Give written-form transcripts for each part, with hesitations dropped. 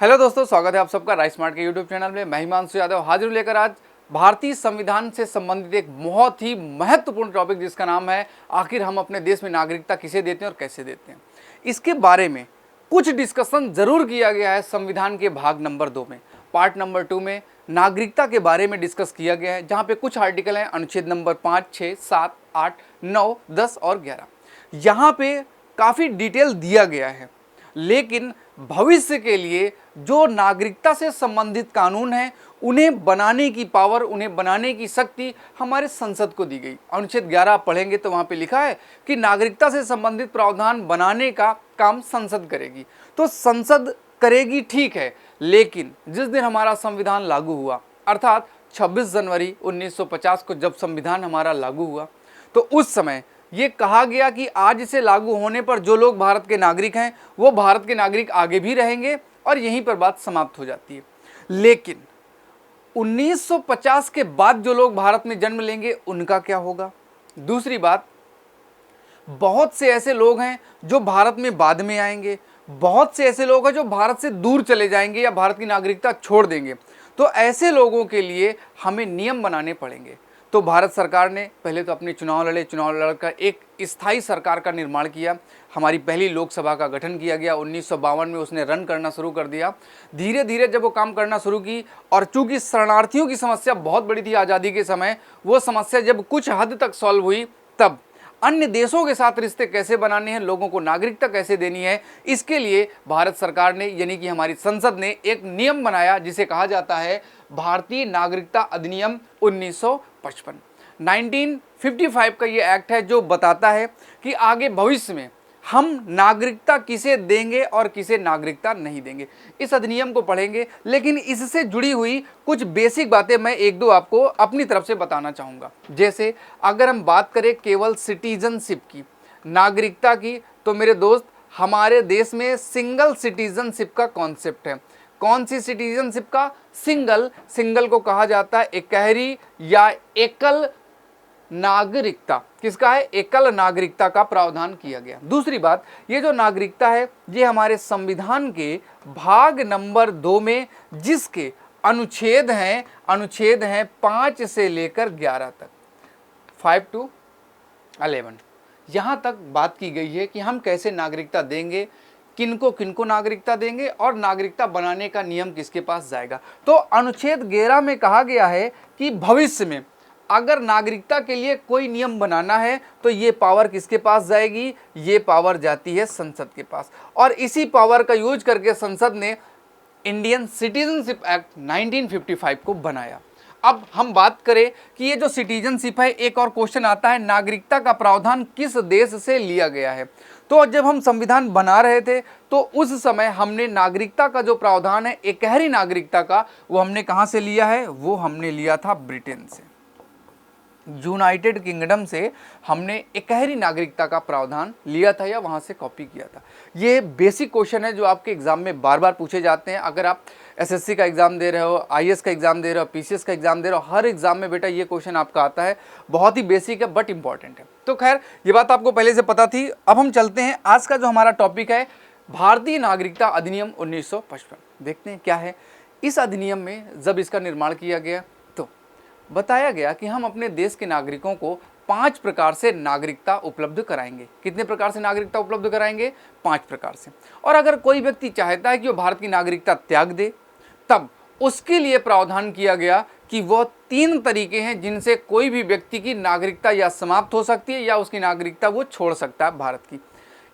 Hello दोस्तों, स्वागत है आप सबका राइस स्मार्ट के यूट्यूब चैनल में। मैं हिमांशु यादव हाजिर हूं लेकर आज भारतीय संविधान से संबंधित एक बहुत ही महत्वपूर्ण टॉपिक, जिसका नाम है आखिर हम अपने देश में नागरिकता किसे देते हैं और कैसे देते हैं। इसके बारे में कुछ डिस्कशन जरूर किया गया है संविधान के भाग नंबर 2 में। पार्ट नंबर 2 में नागरिकता के बारे में डिस्कस किया गया है, जहाँ पे कुछ आर्टिकल हैं, अनुच्छेद नंबर 5, 6, 7, 8, 9, 10 और 11। यहाँ पे काफ़ी डिटेल दिया गया है, लेकिन भविष्य के लिए जो नागरिकता से संबंधित कानून हैं उन्हें बनाने की पावर, उन्हें बनाने की शक्ति हमारे संसद को दी गई। अनुच्छेद 11 आप पढ़ेंगे तो वहाँ पे लिखा है कि नागरिकता से संबंधित प्रावधान बनाने का काम संसद करेगी। तो संसद करेगी, ठीक है, लेकिन जिस दिन हमारा संविधान लागू हुआ, अर्थात 26 जनवरी 1950 को जब संविधान हमारा लागू हुआ, तो उस समय ये कहा गया कि आज इसे लागू होने पर जो लोग भारत के नागरिक हैं वो भारत के नागरिक आगे भी रहेंगे और यहीं पर बात समाप्त हो जाती है। लेकिन 1950 के बाद जो लोग भारत में जन्म लेंगे उनका क्या होगा? दूसरी बात, बहुत से ऐसे लोग हैं जो भारत में बाद में आएंगे, बहुत से ऐसे लोग हैं जो भारत से दूर चले जाएंगे या भारत की नागरिकता छोड़ देंगे। तो ऐसे लोगों के लिए हमें नियम बनाने पड़ेंगे। तो भारत सरकार ने पहले तो अपने चुनाव लड़कर एक स्थायी सरकार का निर्माण किया। हमारी पहली लोकसभा का गठन किया गया 1952 में, उसने रन करना शुरू कर दिया। धीरे धीरे जब वो काम करना शुरू की, और चूंकि शरणार्थियों की समस्या बहुत बड़ी थी आज़ादी के समय, वो समस्या जब कुछ हद तक सॉल्व हुई, तब अन्य देशों के साथ रिश्ते कैसे बनाने हैं, लोगों को नागरिकता कैसे देनी है, इसके लिए भारत सरकार ने, यानी कि हमारी संसद ने एक नियम बनाया जिसे कहा जाता है भारतीय नागरिकता अधिनियम 1955। 1955 का ये एक्ट है जो बताता है कि आगे भविष्य में हम नागरिकता किसे देंगे और किसे नागरिकता नहीं देंगे। इस अधिनियम को पढ़ेंगे, लेकिन इससे जुड़ी हुई कुछ बेसिक बातें मैं एक दो आपको अपनी तरफ से बताना चाहूँगा। जैसे अगर हम बात करें केवल सिटीजनशिप की, नागरिकता की, तो मेरे दोस्त हमारे देश में सिंगल सिटीजनशिप का कॉन्सेप्ट है। कौन सी सिटीजनशिप का? सिंगल को कहा जाता है एकहरी या एकल नागरिकता। किसका है? एकल नागरिकता का प्रावधान किया गया। दूसरी बात, ये जो नागरिकता है ये हमारे संविधान के भाग नंबर 2 में, जिसके अनुच्छेद हैं 5 से लेकर 11 तक, 5 to 11, यहाँ तक बात की गई है कि हम कैसे नागरिकता देंगे, किनको नागरिकता देंगे और नागरिकता बनाने का नियम किसके पास जाएगा। तो अनुच्छेद 11 में कहा गया है कि भविष्य में अगर नागरिकता के लिए कोई नियम बनाना है तो ये पावर किसके पास जाएगी? ये पावर जाती है संसद के पास। और इसी पावर का यूज करके संसद ने इंडियन सिटीजनशिप एक्ट 1955 को बनाया। अब हम बात करें कि ये जो सिटीजनशिप है, एक और क्वेश्चन आता है, नागरिकता का प्रावधान किस देश से लिया गया है? तो जब हम संविधान बना रहे थे तो उस समय हमने नागरिकता का जो प्रावधान है एकहरी नागरिकता का, वो हमने कहाँ से लिया है? वो हमने लिया था ब्रिटेन से, यूनाइटेड किंगडम से हमने एकहरी नागरिकता का प्रावधान लिया था या वहाँ से कॉपी किया था। ये बेसिक क्वेश्चन है जो आपके एग्जाम में बार बार पूछे जाते हैं। अगर आप एसएससी का एग्जाम दे रहे हो, आईएएस का एग्जाम दे रहे हो, पीसीएस का एग्जाम दे रहे हो, हर एग्जाम में बेटा ये क्वेश्चन आपका आता है। बहुत ही बेसिक है बट इंपॉर्टेंट है। तो खैर, ये बात आपको पहले से पता थी। अब हम चलते हैं, आज का जो हमारा टॉपिक है भारतीय नागरिकता अधिनियम 1955। देखते हैं क्या है। इस अधिनियम में जब इसका निर्माण किया गया तो बताया गया कि हम अपने देश के नागरिकों को 5 प्रकार से नागरिकता उपलब्ध कराएंगे। कितने प्रकार से नागरिकता उपलब्ध कराएंगे? 5 प्रकार से। और अगर कोई व्यक्ति चाहता है कि वो भारत की नागरिकता त्याग दे, तब उसके लिए प्रावधान किया गया कि वो 3 तरीके हैं जिनसे कोई भी व्यक्ति की नागरिकता या समाप्त हो सकती है या उसकी नागरिकता वो छोड़ सकता है भारत की।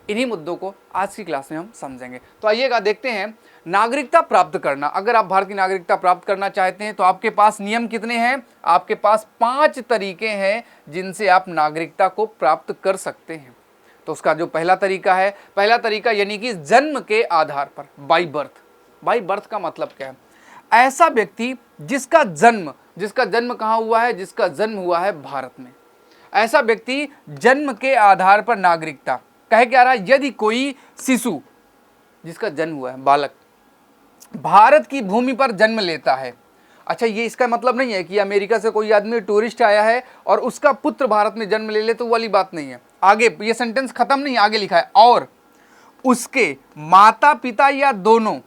इन्हीं मुद्दों को आज की क्लास में हम समझेंगे। तो आइएगा देखते हैं। नागरिकता प्राप्त करना, अगर आप भारत की नागरिकता प्राप्त करना चाहते हैं तो आपके पास नियम कितने हैं? आपके पास 5 तरीके हैं जिनसे आप नागरिकता को प्राप्त कर सकते हैं। तो उसका जो पहला तरीका यानी कि जन्म के आधार पर, बाई बर्थ। बाई बर्थ का मतलब क्या है? ऐसा व्यक्ति जिसका जन्म कहाँ हुआ है? जिसका जन्म हुआ है भारत में, ऐसा व्यक्ति जन्म के आधार पर नागरिकता। कह क्या रहा है? यदि कोई शिशु जिसका जन्म हुआ है, बालक, भारत की भूमि पर जन्म लेता है। अच्छा, ये इसका मतलब नहीं है कि अमेरिका से कोई आदमी टूरिस्ट आया है और उसका पुत्र भारत में जन्म ले तो वाली बात नहीं है। आगे ये सेंटेंस खत्म नहीं, आगे लिखा है, और उसके माता पिता या दोनों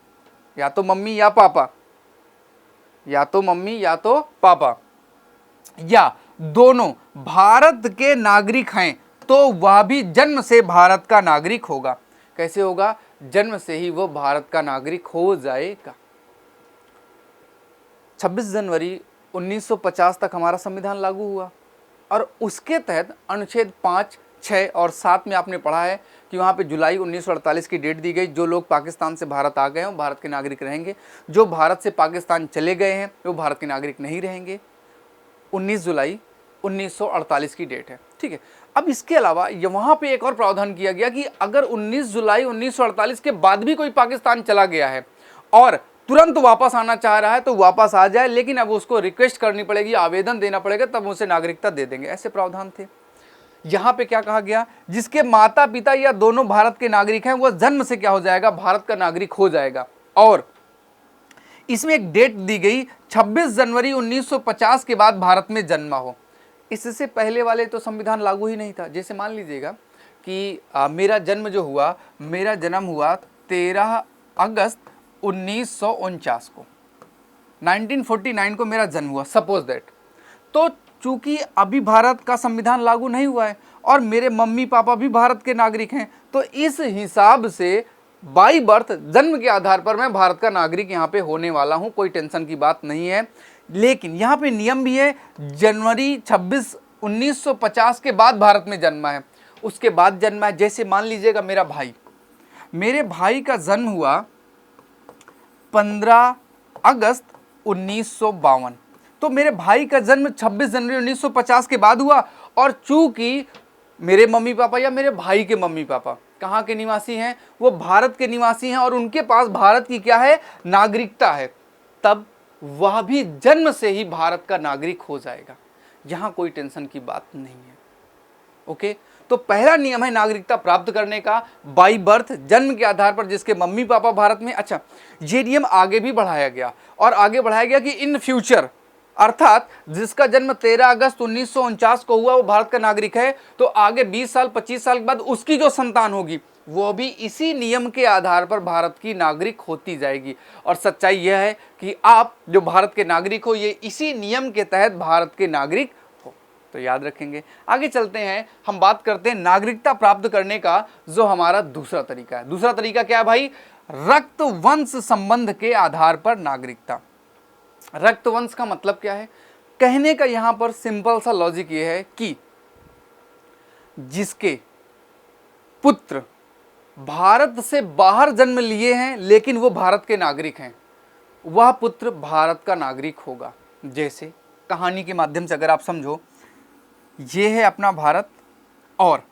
या तो मम्मी या पापा, या तो मम्मी या तो पापा, या दोनों भारत के नागरिक हैं तो वह भी जन्म से भारत का नागरिक होगा। कैसे होगा? जन्म से ही वो भारत का नागरिक हो जाएगा। 26 जनवरी 1950 तक हमारा संविधान लागू हुआ और उसके तहत अनुच्छेद 5, 6 और 7 में आपने पढ़ा है कि वहाँ पे जुलाई 1948 की डेट दी गई, जो लोग पाकिस्तान से भारत आ गए हैं वो भारत के नागरिक रहेंगे, जो भारत से पाकिस्तान चले गए हैं वो भारत के नागरिक नहीं रहेंगे। 19 जुलाई 1948 की डेट है, ठीक है। अब इसके अलावा वहाँ पे एक और प्रावधान किया गया कि अगर 19 जुलाई 1948 के बाद भी कोई पाकिस्तान चला गया है और तुरंत वापस आना चाह रहा है तो वापस आ जाए, लेकिन अब उसको रिक्वेस्ट करनी पड़ेगी, आवेदन देना पड़ेगा, तब उसे नागरिकता दे देंगे। ऐसे प्रावधान थे। यहाँ पे क्या कहा गया? जिसके माता पिता या दोनों भारत के नागरिक हैं वह जन्म से क्या हो जाएगा? भारत का नागरिक हो जाएगा। और इसमें एक डेट दी गई 26 जनवरी 1950 के बाद भारत में जन्मा हो। इससे पहले वाले तो संविधान लागू ही नहीं था। जैसे मान लीजिएगा कि मेरा जन्म जो हुआ, मेरा जन्म हुआ 13 अगस्त 1949 को, 1949 को मेरा जन्म हुआ, सपोज दैट। तो चूंकि अभी भारत का संविधान लागू नहीं हुआ है और मेरे मम्मी पापा भी भारत के नागरिक हैं, तो इस हिसाब से बाई बर्थ, जन्म के आधार पर मैं भारत का नागरिक यहाँ पे होने वाला हूँ, कोई टेंशन की बात नहीं है। लेकिन यहाँ पे नियम भी है, जनवरी 26 1950 के बाद भारत में जन्मा है, उसके बाद जन्मा है। जैसे मान लीजिएगा मेरे भाई का जन्म हुआ 15 अगस्त 1952, तो मेरे भाई का जन्म 26 जनवरी 1950 के बाद हुआ। और चूंकि मेरे मम्मी पापा या मेरे भाई के मम्मी पापा कहाँ के निवासी हैं? वो भारत के निवासी हैं और उनके पास भारत की क्या है? नागरिकता है, तब वह भी जन्म से ही भारत का नागरिक हो जाएगा। यहाँ कोई टेंशन की बात नहीं है। ओके, तो पहला नियम है नागरिकता प्राप्त करने का, बाई बर्थ, जन्म के आधार पर जिसके मम्मी पापा भारत में। अच्छा, ये नियम आगे भी बढ़ाया गया और आगे बढ़ाया गया कि इन फ्यूचर, अर्थात जिसका जन्म 13 अगस्त 1949 को हुआ वो भारत का नागरिक है, तो आगे 20 साल 25 साल के बाद उसकी जो संतान होगी वो भी इसी नियम के आधार पर भारत की नागरिक होती जाएगी। और सच्चाई यह है कि आप जो भारत के नागरिक हो, ये इसी नियम के तहत भारत के नागरिक हो। तो याद रखेंगे। आगे चलते हैं, हम बात करते हैं नागरिकता प्राप्त करने का जो हमारा दूसरा तरीका है। दूसरा तरीका क्या है भाई? रक्त वंश संबंध के आधार पर नागरिकता। रक्त वंश का मतलब क्या है? कहने का यहां पर सिंपल सा लॉजिक ये है कि जिसके पुत्र भारत से बाहर जन्म लिए हैं लेकिन वो भारत के नागरिक हैं, वह पुत्र भारत का नागरिक होगा। जैसे कहानी के माध्यम से अगर आप समझो, ये है अपना भारत और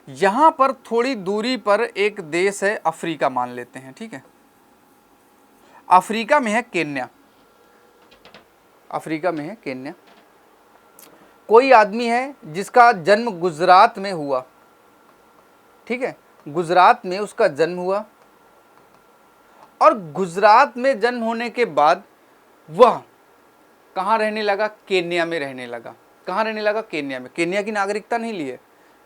यहां पर थोड़ी दूरी पर एक देश है अफ्रीका, मान लेते हैं, ठीक है। अफ्रीका में है केन्या, अफ्रीका में है केन्या। कोई आदमी है जिसका जन्म गुजरात में हुआ, ठीक है, गुजरात में उसका जन्म हुआ और गुजरात में जन्म होने के बाद वह कहाँ रहने लगा? केन्या में रहने लगा। कहाँ रहने लगा? केन्या में। केन्या की नागरिकता नहीं ली है,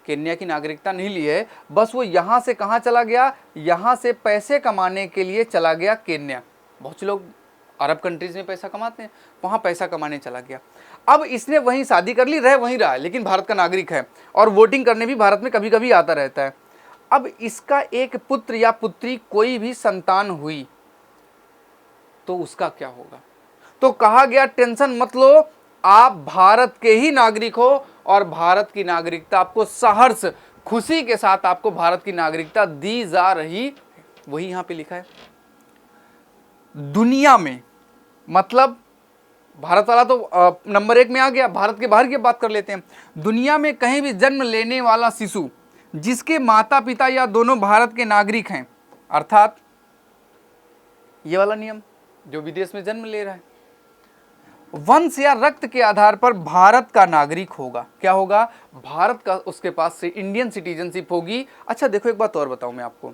केन्या की नागरिकता नहीं ली है, बस वो यहाँ से कहाँ चला गया? यहाँ से पैसे कमाने के लिए चला गया केन्या। बहुत से लोग अरब कंट्रीज में पैसा कमाते हैं, वहाँ पैसा कमाने चला गया। अब इसने वहीं शादी कर ली, रह वहीं रहा है, लेकिन भारत का नागरिक है और वोटिंग करने भी भारत में कभी कभी आता रहता है। अब इसका एक पुत्र या पुत्री कोई भी संतान हुई तो उसका क्या होगा? तो कहा गया टेंशन मत लो, आप भारत के ही नागरिक हो और भारत की नागरिकता आपको सहर्ष खुशी के साथ आपको भारत की नागरिकता दी जा रही। वही यहां पे लिखा है। दुनिया में, मतलब भारत वाला तो नंबर 1 में आ गया, भारत के बाहर की बात कर लेते हैं। दुनिया में कहीं भी जन्म लेने वाला शिशु जिसके माता पिता या दोनों भारत के नागरिक हैं, अर्थात ये वाला नियम जो विदेश में जन्म ले रहा है, वंश या रक्त के आधार पर भारत का नागरिक होगा। क्या होगा? भारत का, उसके पास से इंडियन सिटीजनशिप होगी। अच्छा देखो, एक बात और बताऊं मैं आपको,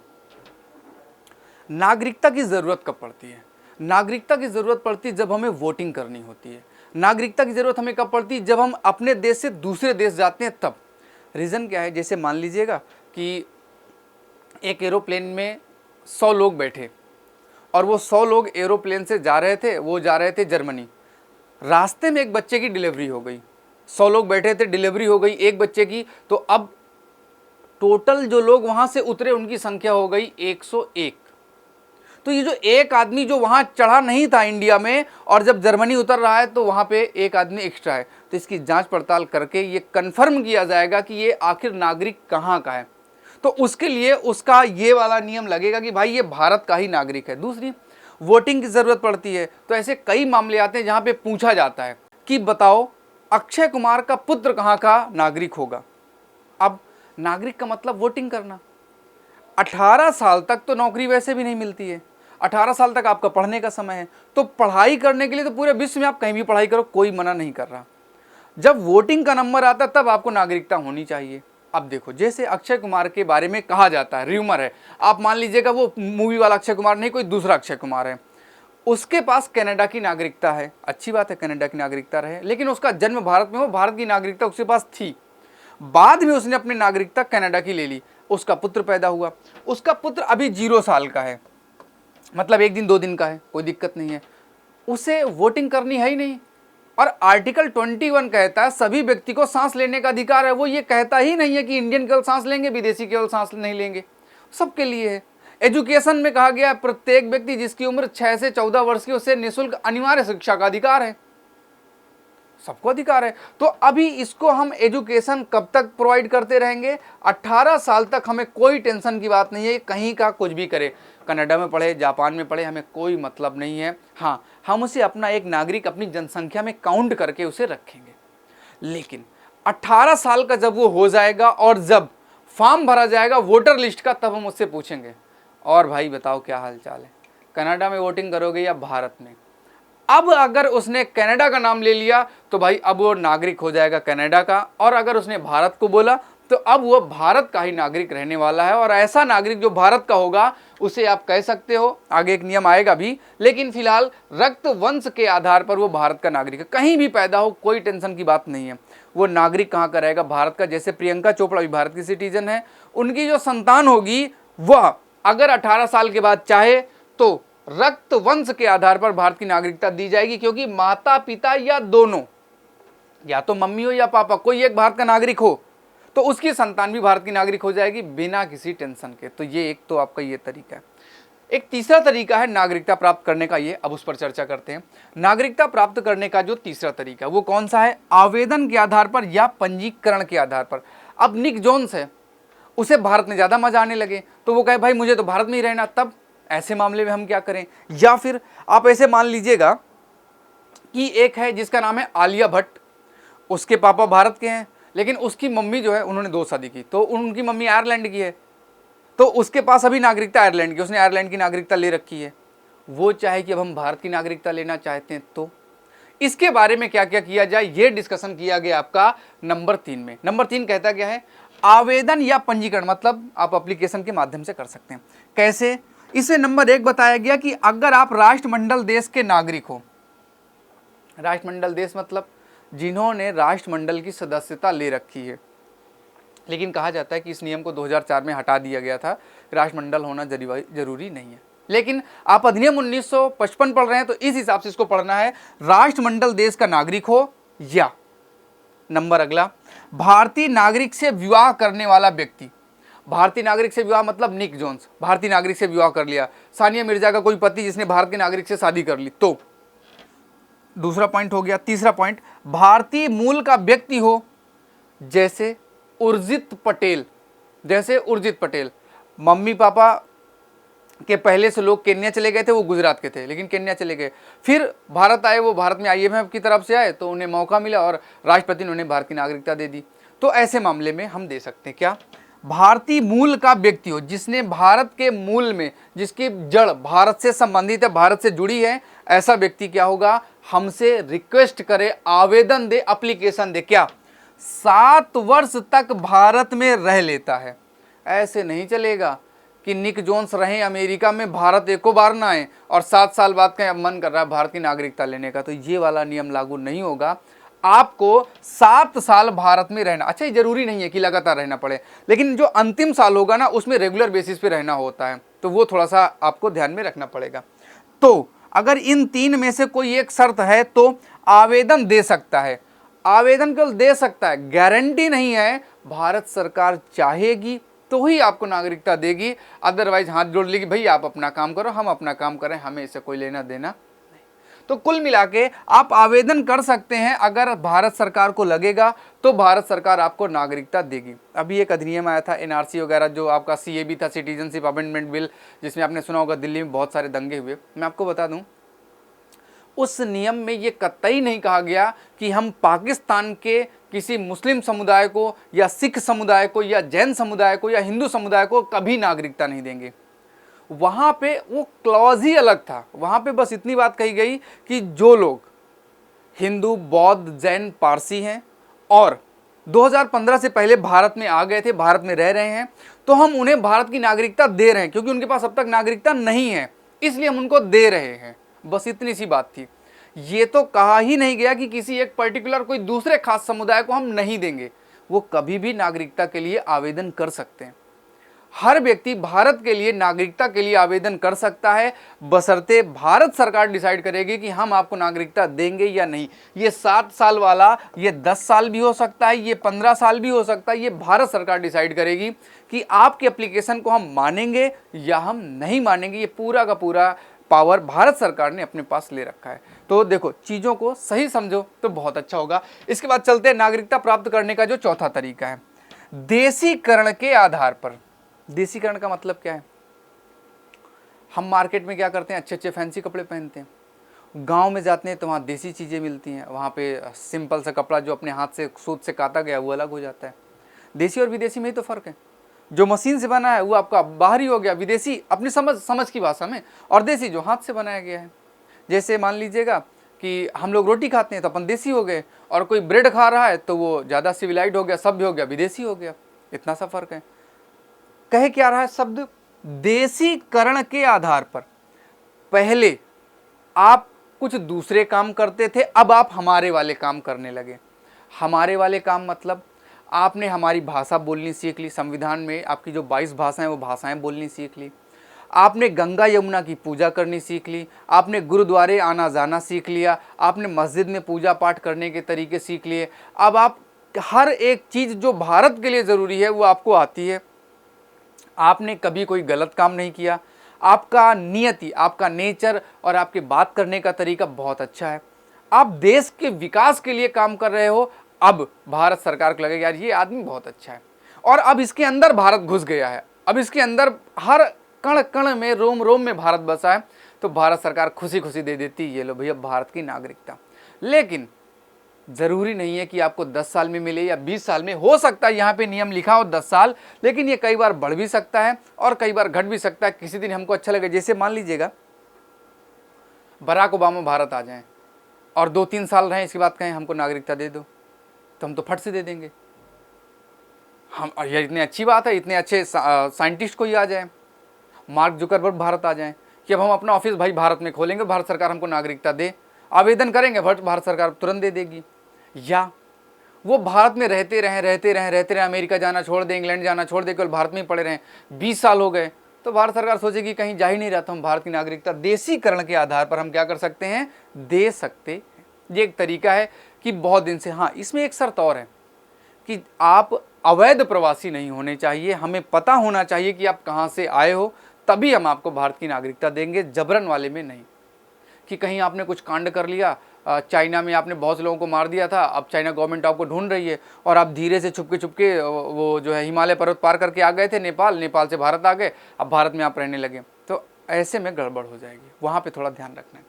नागरिकता की जरूरत कब पड़ती है? नागरिकता की जरूरत पड़ती है जब हमें वोटिंग करनी होती है। नागरिकता की जरूरत हमें कब पड़ती है? जब हम अपने देश से दूसरे देश जाते हैं तब। रीजन क्या है? जैसे मान लीजिएगा कि एक एरोप्लेन में 100 लोग बैठे, और वो 100 लोग एरोप्लेन से जा रहे थे, वो जा रहे थे जर्मनी। रास्ते में एक बच्चे की डिलीवरी हो गई, 100 लोग बैठे थे, डिलीवरी हो गई एक बच्चे की, तो अब टोटल जो लोग वहां से उतरे उनकी संख्या हो गई 101। तो ये जो एक आदमी जो वहां चढ़ा नहीं था इंडिया में और जब जर्मनी उतर रहा है तो वहां पे एक आदमी एक्स्ट्रा है, तो इसकी जांच पड़ताल करके ये कंफर्म किया जाएगा कि ये आखिर नागरिक कहाँ का है। तो उसके लिए उसका ये वाला नियम लगेगा कि भाई ये भारत का ही नागरिक है। दूसरी, वोटिंग की जरूरत पड़ती है, तो ऐसे कई मामले आते हैं जहां पे पूछा जाता है कि बताओ अक्षय कुमार का पुत्र कहाँ का नागरिक होगा। अब नागरिक का मतलब वोटिंग करना। 18 साल तक तो नौकरी वैसे भी नहीं मिलती है, 18 साल तक आपका पढ़ने का समय है, तो पढ़ाई करने के लिए तो पूरे विश्व में आप कहीं भी पढ़ाई करो, कोई मना नहीं कर रहा। जब वोटिंग का नंबर आता है तब आपको नागरिकता होनी चाहिए। अब देखो, जैसे अक्षय कुमार के बारे में कहा जाता है, र्यूमर है, आप मान लीजिएगा वो मूवी वाला अक्षय कुमार नहीं, कोई दूसरा अक्षय कुमार है, उसके पास कनाडा की नागरिकता है। अच्छी बात है, कनाडा की नागरिकता रहे, लेकिन उसका जन्म भारत में हो, भारत की नागरिकता उसके पास थी, बाद में उसने अपनी नागरिकता कनाडा की ले ली, उसका पुत्र पैदा हुआ, उसका पुत्र अभी 0 साल का है, मतलब 1 दिन 2 दिन का है, कोई दिक्कत नहीं है, उसे वोटिंग करनी है ही नहीं। और आर्टिकल 21 कहता है सभी व्यक्ति को सांस लेने का अधिकार है। वो ये कहता ही नहीं है कि इंडियन केवल सांस लेंगे, विदेशी केवल सांस नहीं लेंगे, सबके लिए है। एजुकेशन में कहा गया प्रत्येक व्यक्ति जिसकी उम्र 6 से 14 वर्ष की, उसे निःशुल्क अनिवार्य शिक्षा का अधिकार है, सबको अधिकार है। तो अभी इसको हम एजुकेशन कब तक प्रोवाइड करते रहेंगे? 18 साल तक हमें कोई टेंशन की बात नहीं है, कहीं का कुछ भी करे, कनाडा में पढ़े, जापान में पढ़े, हमें कोई मतलब नहीं है। हाँ, हम उसे अपना एक नागरिक अपनी जनसंख्या में काउंट करके उसे रखेंगे। लेकिन 18 साल का जब वो हो जाएगा और जब फॉर्म भरा जाएगा वोटर लिस्ट का, तब हम उससे पूछेंगे और भाई बताओ क्या हाल चाल है, कनाडा में वोटिंग करोगे या भारत में? अब अगर उसने कनाडा का नाम ले लिया तो भाई अब वो नागरिक हो जाएगा कनाडा का, और अगर उसने भारत को बोला तो अब वो भारत का ही नागरिक रहने वाला है। और ऐसा नागरिक जो भारत का होगा उसे आप कह सकते हो, आगे एक नियम आएगा भी, लेकिन फिलहाल रक्त वंश के आधार पर वो भारत का नागरिक है, कहीं भी पैदा हो कोई टेंशन की बात नहीं है। वो नागरिक कहाँ का रहेगा? भारत का। जैसे प्रियंका चोपड़ा भी भारत की सिटीजन है, उनकी जो संतान होगी वह अगर 18 साल के बाद चाहे तो रक्त वंश के आधार पर भारत की नागरिकता दी जाएगी, क्योंकि माता पिता या दोनों, या तो मम्मी हो या पापा, कोई एक भारत का नागरिक हो तो उसकी संतान भी भारत की नागरिक हो जाएगी बिना किसी टेंशन के। तो ये एक तो आपका ये तरीका है। एक तीसरा तरीका है नागरिकता प्राप्त करने का, ये अब उस पर चर्चा करते हैं। नागरिकता प्राप्त करने का जो तीसरा तरीका वो कौन सा है? आवेदन के आधार पर या पंजीकरण के आधार पर। अब निक जोन्स है, उसे भारत में ज्यादा मजा आने लगे तो वो कहे भाई मुझे तो भारत में ही रहना, तब ऐसे मामले में हम क्या करें? या फिर आप ऐसे मान लीजिएगा कि एक है जिसका नाम है आलिया भट्ट, उसके पापा भारत के हैं लेकिन उसकी मम्मी जो है उन्होंने 2 शादी की, तो उनकी मम्मी आयरलैंड की है, तो उसके पास अभी नागरिकता आयरलैंड की, उसने आयरलैंड की नागरिकता ले रखी है। वो चाहे कि अब हम भारत की नागरिकता लेना चाहते हैं तो इसके बारे में क्या क्या किया जाए, ये डिस्कशन किया गया आपका नंबर 3 में। नंबर 3 कहता क्या है? आवेदन या पंजीकरण, मतलब आप एप्लीकेशन के माध्यम से कर सकते हैं। कैसे? इसे नंबर 1 बताया गया कि अगर आप राष्ट्रमंडल देश के नागरिक हो, राष्ट्रमंडल देश मतलब जिन्होंने राष्ट्रमंडल की सदस्यता ले रखी है, लेकिन कहा जाता है कि इस नियम को 2004 में हटा दिया गया था, राष्ट्रमंडल होना जरूरी नहीं है। लेकिन आप अधिनियम 1955 पढ़ रहे हैं तो इस हिसाब से इसको पढ़ना है, राष्ट्रमंडल देश का नागरिक हो या नंबर अगला, भारतीय नागरिक से विवाह करने वाला व्यक्ति। भारतीय नागरिक से विवाह मतलब निक जोन्स भारतीय नागरिक से विवाह कर लिया, सानिया मिर्जा का कोई पति जिसने भारत के नागरिक से शादी कर ली, तो दूसरा पॉइंट हो गया। तीसरा पॉइंट, भारतीय मूल का व्यक्ति हो, जैसे उर्जित पटेल, जैसे उर्जित पटेल, मम्मी पापा के पहले से लोग केन्या चले गए थे, वो गुजरात के थे लेकिन केन्या चले गए, फिर भारत आए, वो भारत में IMF की तरफ से आए तो उन्हें मौका मिला और राष्ट्रपति ने उन्हें भारत की नागरिकता दे दी। तो ऐसे मामले में हम दे सकते हैं क्या? भारतीय मूल का व्यक्ति हो, जिसने भारत के मूल में, जिसकी जड़ भारत से संबंधित है, भारत से जुड़ी है, ऐसा व्यक्ति क्या होगा? हमसे रिक्वेस्ट करे, आवेदन दे, एप्लीकेशन दे, क्या 7 वर्ष तक भारत में रह लेता है। ऐसे नहीं चलेगा कि निक जोन्स रहे अमेरिका में, भारत एको बार ना आए और 7 साल बाद का मन कर रहा है भारत की नागरिकता लेने का, तो ये वाला नियम लागू नहीं होगा। आपको 7 साल भारत में रहना, अच्छा ये जरूरी नहीं है कि लगातार रहना पड़े, लेकिन जो अंतिम साल होगा ना उसमें रेगुलर बेसिस पे रहना होता है, तो वो थोड़ा सा आपको ध्यान में रखना पड़ेगा। तो अगर इन 3 में से कोई एक शर्त है तो आवेदन दे सकता है। आवेदन केवल दे सकता है, गारंटी नहीं है। भारत सरकार चाहेगी तो ही आपको नागरिकता देगी, अदरवाइज हाथ जोड़ लेगी, भाई आप अपना काम करो, हम अपना काम करें, हमें इससे कोई लेना देना। तो कुल मिला के आप आवेदन कर सकते हैं, अगर भारत सरकार को लगेगा तो भारत सरकार आपको नागरिकता देगी। अभी एक अधिनियम आया था एनआरसी वगैरह, जो आपका सीएबी था, सिटीजनशिप अमेंडमेंट बिल, जिसमें आपने सुना होगा दिल्ली में बहुत सारे दंगे हुए। मैं आपको बता दूं, उस नियम में ये कतई नहीं कहा गया कि हम पाकिस्तान के किसी मुस्लिम समुदाय को या सिख समुदाय को या जैन समुदाय को या हिंदू समुदाय को कभी नागरिकता नहीं देंगे। वहां पे वो क्लॉज ही अलग था। वहां पे बस इतनी बात कही गई कि जो लोग हिंदू, बौद्ध, जैन, पारसी हैं और 2015 से पहले भारत में आ गए थे, भारत में रह रहे हैं, तो हम उन्हें भारत की नागरिकता दे रहे हैं, क्योंकि उनके पास अब तक नागरिकता नहीं है, इसलिए हम उनको दे रहे हैं। बस इतनी सी बात थी। ये तो कहा ही नहीं गया कि किसी एक पर्टिकुलर कोई दूसरे खास समुदाय को हम नहीं देंगे। वो कभी भी नागरिकता के लिए आवेदन कर सकते हैं। हर व्यक्ति भारत के लिए नागरिकता के लिए आवेदन कर सकता है, बशर्ते भारत सरकार डिसाइड करेगी कि हम आपको नागरिकता देंगे या नहीं। ये 7 साल वाला, ये 10 साल भी हो सकता है, ये 15 साल भी हो सकता है। ये भारत सरकार डिसाइड करेगी कि आपके एप्लीकेशन को हम मानेंगे या हम नहीं मानेंगे। ये पूरा का पूरा पावर भारत सरकार ने अपने पास ले रखा है। तो देखो, चीज़ों को सही समझो तो बहुत अच्छा होगा। इसके बाद चलते हैं नागरिकता प्राप्त करने का जो चौथा तरीका है, देशीकरण के आधार पर। देशीकरण का मतलब क्या है? हम मार्केट में क्या करते हैं, अच्छे अच्छे फैंसी कपड़े पहनते हैं, गांव में जाते हैं तो वहाँ देसी चीज़ें मिलती हैं, वहाँ पे सिंपल सा कपड़ा जो अपने हाथ से सूत से काता गया वो अलग हो जाता है। देसी और विदेशी में ही तो फ़र्क है। जो मशीन से बना है वो आपका बाहरी हो गया, विदेशी अपनी समझ की भाषा में, और देसी जो हाथ से बनाया गया है। जैसे मान लीजिएगा कि हम लोग रोटी खाते हैं तो अपन देसी हो गए, और कोई ब्रेड खा रहा है तो वो ज़्यादा सिविलाइज्ड हो गया, सभ्य हो गया, विदेशी हो गया। इतना सा फ़र्क है। कह क्या रहा है शब्द? देशीकरण के आधार पर। पहले आप कुछ दूसरे काम करते थे, अब आप हमारे वाले काम करने लगे। हमारे वाले काम मतलब आपने हमारी भाषा बोलनी सीख ली, संविधान में आपकी जो 22 भाषाएं वो भाषाएं बोलनी सीख ली। आपने गंगा यमुना की पूजा करनी सीख ली, आपने गुरुद्वारे आना जाना सीख लिया, आपने मस्जिद में पूजा पाठ करने के तरीके सीख लिए। अब आप हर एक चीज़ जो भारत के लिए ज़रूरी है वो आपको आती है। आपने कभी कोई गलत काम नहीं किया। आपका नियति, आपका नेचर और आपके बात करने का तरीका बहुत अच्छा है। आप देश के विकास के लिए काम कर रहे हो। अब भारत सरकार को लगेगा यार ये आदमी बहुत अच्छा है, और अब इसके अंदर भारत घुस गया है, अब इसके अंदर हर कण कण में, रोम रोम में भारत बसा है, तो भारत सरकार खुशी खुशी दे देती है, ये लो भैया भारत की नागरिकता। लेकिन ज़रूरी नहीं है कि आपको 10 साल में मिले या 20 साल में। हो सकता है यहाँ पे नियम लिखा हो 10 साल, लेकिन ये कई बार बढ़ भी सकता है और कई बार घट भी सकता है। किसी दिन हमको अच्छा लगे, जैसे मान लीजिएगा बराक ओबामा भारत आ जाएं और 2-3 साल रहें, इसके बाद कहें हमको नागरिकता दे दो, तो हम तो फट से दे देंगे। हम यार इतनी अच्छी बात है, इतने अच्छे साइंटिस्ट कोई आ जाए, मार्क जुकरबर्ग भारत आ जाएं कि अब हम अपना ऑफिस भाई भारत में खोलेंगे, भारत सरकार हमको नागरिकता दे। आवेदन करेंगे, भारत सरकार तुरंत दे देगी। या वो भारत में रहते रहें, अमेरिका जाना छोड़ दें, इंग्लैंड जाना छोड़ दें, केवल भारत में ही पड़े रहें, 20 साल हो गए, तो भारत सरकार सोचेगी कहीं जा ही नहीं रहा, तो हम भारत की नागरिकता देशीकरण के आधार पर हम क्या कर सकते हैं, दे सकते हैं। ये एक तरीका है कि बहुत दिन से। हाँ, इसमें एक शर्त और है कि आप अवैध प्रवासी नहीं होने चाहिए। हमें पता होना चाहिए कि आप कहाँ से आए हो, तभी हम आपको भारत की नागरिकता देंगे, जबरन वाले में नहीं। कि कहीं आपने कुछ कांड कर लिया, चाइना में आपने बहुत से लोगों को मार दिया था, अब चाइना गवर्नमेंट आपको ढूंढ रही है, और आप धीरे से छुपके वो जो है हिमालय पर्वत पार करके आ गए थे नेपाल से भारत आ गए, अब भारत में आप रहने लगे, तो ऐसे में गड़बड़ हो जाएगी। वहाँ पे थोड़ा ध्यान रखना है।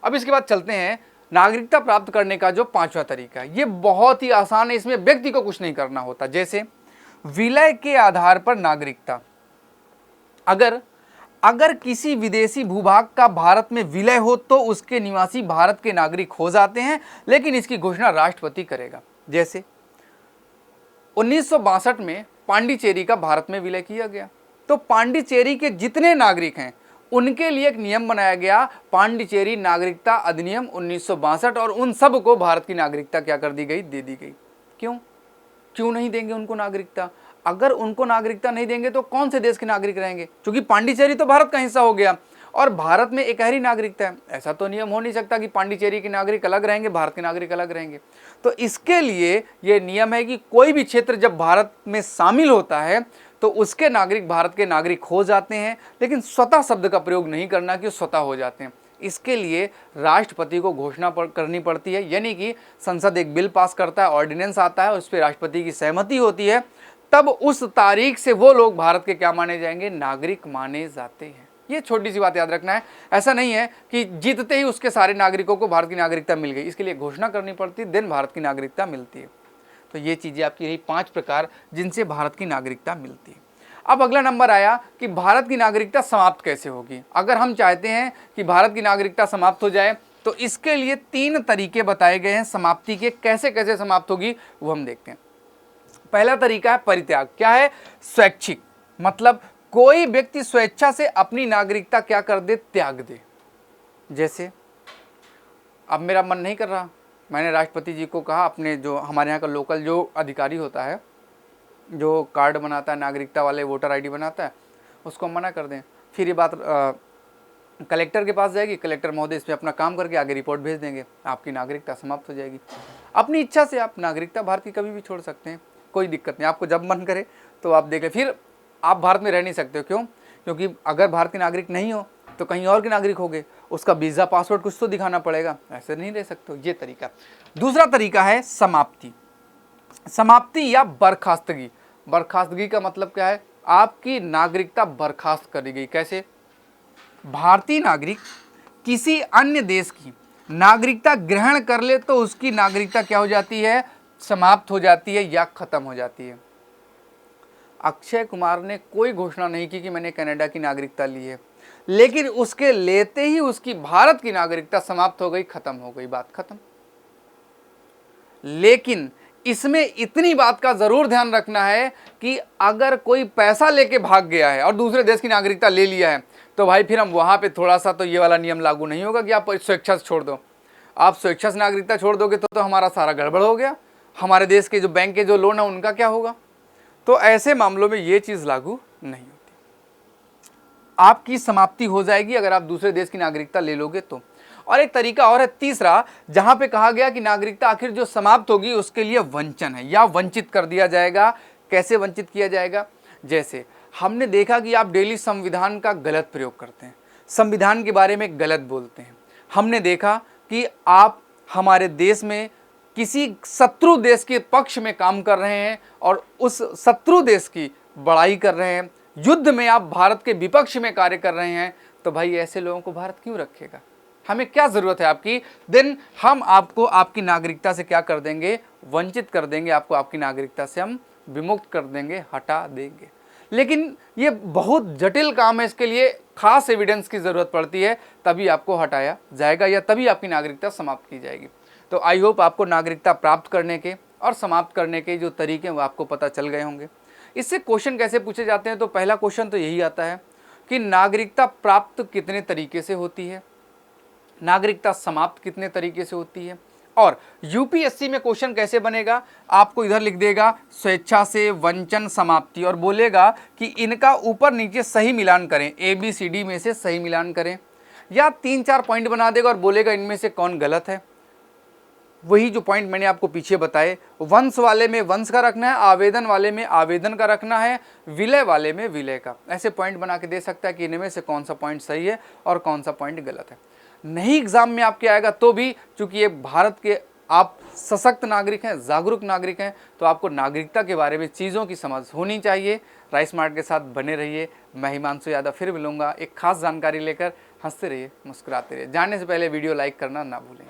अब इसके बाद चलते हैं नागरिकता प्राप्त करने का जो 5वां तरीका है। ये बहुत ही आसान है, इसमें व्यक्ति को कुछ नहीं करना होता। जैसे विलय के आधार पर नागरिकता। अगर किसी विदेशी भूभाग का भारत में विलय हो तो उसके निवासी भारत के नागरिक हो जाते हैं, लेकिन इसकी घोषणा राष्ट्रपति करेगा। जैसे 1962 में पांडिचेरी का भारत में विलय किया गया, तो पांडिचेरी के जितने नागरिक हैं उनके लिए एक नियम बनाया गया, पांडिचेरी नागरिकता अधिनियम 1962, और उन सब को भारत की नागरिकता क्या कर दी गई, दे दी गई। क्यों नहीं देंगे उनको नागरिकता? अगर उनको नागरिकता नहीं देंगे तो कौन से देश के नागरिक रहेंगे? क्योंकि पांडिचेरी तो भारत का हिस्सा हो गया, और भारत में एकहरी नागरिकता है। ऐसा तो नियम हो नहीं सकता कि पांडिचेरी के नागरिक अलग रहेंगे, भारत के नागरिक अलग रहेंगे। तो इसके लिए ये नियम है कि कोई भी क्षेत्र जब भारत में शामिल होता है तो उसके नागरिक भारत के नागरिक हो जाते हैं, लेकिन स्वतः शब्द का प्रयोग नहीं करना कि स्वतः हो जाते हैं। इसके लिए राष्ट्रपति को घोषणा करनी पड़ती है, यानी कि संसद एक बिल पास करता है, ऑर्डिनेंस आता है, उस पर राष्ट्रपति की सहमति होती है, तब उस तारीख से वो लोग भारत के क्या माने जाएंगे, नागरिक माने जाते हैं। ये छोटी सी बात याद रखना है। ऐसा नहीं है कि जीतते ही उसके सारे नागरिकों को भारत की नागरिकता मिल गई, इसके लिए घोषणा करनी पड़ती है, देन भारत की नागरिकता मिलती है। तो ये चीज़ें आपकी रही 5 प्रकार जिनसे भारत की नागरिकता मिलती है। अब अगला नंबर आया कि भारत की नागरिकता समाप्त कैसे होगी। अगर हम चाहते हैं कि भारत की नागरिकता समाप्त हो जाए तो इसके लिए 3 तरीके बताए गए हैं समाप्ति के, कैसे कैसे समाप्त होगी वो हम देखते हैं। पहला तरीका है परित्याग। क्या है? स्वैच्छिक, मतलब कोई व्यक्ति स्वेच्छा से अपनी नागरिकता क्या कर दे, त्याग दे। जैसे अब मेरा मन नहीं कर रहा, मैंने राष्ट्रपति जी को कहा, अपने जो हमारे यहाँ का लोकल जो अधिकारी होता है, जो कार्ड बनाता है नागरिकता वाले, वोटर आईडी बनाता है, उसको मना कर दें। फिर ये बात कलेक्टर के पास जाएगी, कलेक्टर महोदय इस पर अपना काम करके आगे रिपोर्ट भेज देंगे, आपकी नागरिकता समाप्त हो जाएगी। अपनी इच्छा से आप नागरिकता भारत की कभी भी छोड़ सकते हैं, कोई दिक्कत नहीं। आपको जब मन करे तो आप देखें। फिर आप भारत में रह नहीं सकते हो। क्यों? क्योंकि अगर भारत के नागरिक नहीं हो तो कहीं और के नागरिक हो गए, उसका वीज़ा पासपोर्ट कुछ तो दिखाना पड़ेगा, ऐसे नहीं रह सकते हो। ये तरीका। दूसरा तरीका है समाप्ति। समाप्ति या बर्खास्तगी। बर्खास्तगी का मतलब क्या है? आपकी नागरिकता बर्खास्त करी गई। कैसे? भारतीय नागरिक किसी अन्य देश की नागरिकता ग्रहण कर ले तो उसकी नागरिकता क्या हो जाती है, समाप्त हो जाती है या खत्म हो जाती है। अक्षय कुमार ने कोई घोषणा नहीं की कि मैंने कनाडा की नागरिकता ली है, लेकिन उसके लेते ही उसकी भारत की नागरिकता समाप्त हो गई, खत्म हो गई, बात खत्म। लेकिन इसमें इतनी बात का जरूर ध्यान रखना है कि अगर कोई पैसा लेके भाग गया है और दूसरे देश की नागरिकता ले लिया है तो भाई फिर हम वहां पे थोड़ा सा तो ये वाला नियम लागू नहीं होगा कि आप स्वेच्छा से छोड़ दो। आप स्वेच्छा से नागरिकता छोड़ दोगे तो हमारा सारा गड़बड़ हो गया। हमारे देश के जो बैंक के जो लोन है उनका क्या होगा? तो ऐसे मामलों में ये चीज लागू नहीं होती। आपकी समाप्ति हो जाएगी अगर आप दूसरे देश की नागरिकता ले लोगे तो। और एक तरीका और है तीसरा, जहां पे कहा गया कि नागरिकता आखिर जो समाप्त होगी उसके लिए वंचन है या वंचित कर दिया जाएगा। कैसे वंचित किया जाएगा? जैसे हमने देखा कि आप डेली संविधान का गलत प्रयोग करते हैं, संविधान के बारे में गलत बोलते हैं। हमने देखा कि आप हमारे देश में किसी शत्रु देश के पक्ष में काम कर रहे हैं और उस शत्रु देश की बड़ाई कर रहे हैं, युद्ध में आप भारत के विपक्ष में कार्य कर रहे हैं। तो भाई ऐसे लोगों को भारत क्यों रखेगा? हमें क्या जरूरत है आपकी? देन हम आपको आपकी नागरिकता से क्या कर देंगे, वंचित कर देंगे। आपको आपकी नागरिकता से हम विमुक्त कर देंगे, हटा देंगे। लेकिन ये बहुत जटिल काम है, इसके लिए खास एविडेंस की जरूरत पड़ती है, तभी आपको हटाया जाएगा या तभी आपकी नागरिकता समाप्त की जाएगी। तो आई होप आपको नागरिकता प्राप्त करने के और समाप्त करने के जो तरीके हैं वो आपको पता चल गए होंगे। इससे क्वेश्चन कैसे पूछे जाते हैं? तो पहला क्वेश्चन तो यही आता है कि नागरिकता प्राप्त कितने तरीके से होती है, नागरिकता समाप्त कितने तरीके से होती है। और यूपीएससी में क्वेश्चन कैसे बनेगा? आपको इधर लिख देगा स्वेच्छा से, वंचन, समाप्ति, और बोलेगा कि इनका ऊपर नीचे सही मिलान करें, ABCD में से सही मिलान करें, या 3-4 पॉइंट बना देगा और बोलेगा इनमें से कौन गलत है। वही जो पॉइंट मैंने आपको पीछे बताए, वंश वाले में वंश का रखना है, आवेदन वाले में आवेदन का रखना है, विलय वाले में विलय का। ऐसे पॉइंट बना के दे सकता है कि इनमें से कौन सा पॉइंट सही है और कौन सा पॉइंट गलत है। नहीं एग्जाम में आपके आएगा तो भी, चूंकि ये भारत के आप सशक्त नागरिक हैं, जागरूक नागरिक हैं, तो आपको नागरिकता के बारे में चीज़ों की समझ होनी चाहिए। राइस स्मार्ट के साथ बने रहिए। मैं हिमांशु यादव फिर मिलूंगा एक खास जानकारी लेकर। हंसते रहिए, मुस्कुराते रहिए। जाने से पहले वीडियो लाइक करना ना भूलें।